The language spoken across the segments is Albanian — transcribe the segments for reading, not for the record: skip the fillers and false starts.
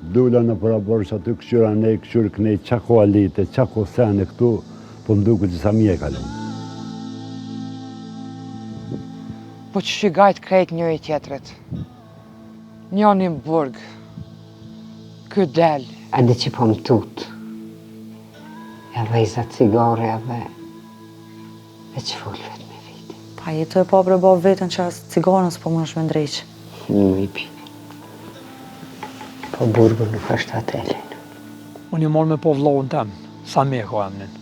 Dula në paraborës aty këqyra ne, këqyrë kënej, qako alite, qako sene këtu, po më duke që sa mi e kalon. Po që shigajt krejt njëri tjetërit. Njëni në burg. Ky del. A di që po më tut. Edhe i za cigare edhe që full vetë me viti. Pa jetu e papre bo vetën që asë cigarën s'po më është me ndrejqë. Nuk i pi. Po burgu nuk është atelin. Unë i morë me po vlohën tem, sa me ka emnin.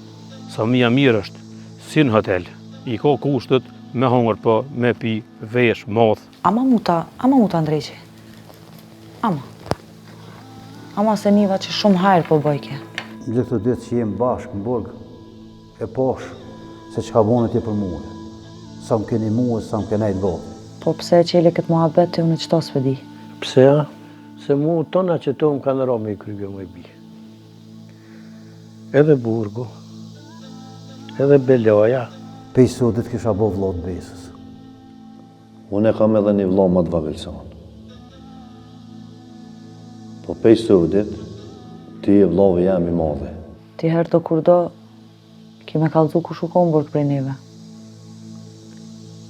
Sa mija mirë është, si në hotel, i ka kushtet, me hongër po, me pi, vesh, moth. Ama mu ta ndrejqë. Ama se niva që shumë hajrë po bëjke. Gjithë të ditë që jem bashkë në burg, e posh se që ka bonet je për muë. Sa më keni muë, sa më kenajt votë. Po pse e qeli këtë muhabet të unë qëto s'vedi? Pse a? Se mu tona që to më kanë rome i krybjo më i bi. Edhe burgu, edhe beloja. Pej sotit kisha bo vlot besës. Unë e kam edhe një vlo më të vagëlson. Po pej sotit, ti e vlove jam i madhe. Ti herë do kur do, ki me kalzu ku shukon burg prej neve.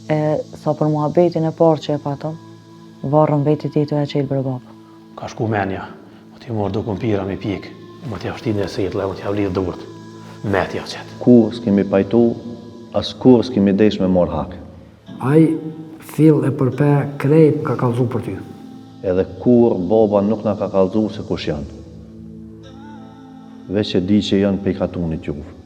E sa për muhabetin e parë që e patëm, varën veti ti të e qelë bërë babë. Ka shku menja, o ti morë do kumpira me pik, më t'ja shtin e setle, më t'ja vlidhë durët, me t'ja qëtë. Kur s'kemi pajtu, as kur s'kemi desh me marë hak. Ai fill e përpe krejt ka kalzu për ty. Edhe kur baba nuk na ka kalzu se kush janë. Veç e di që janë pej katunit qufë.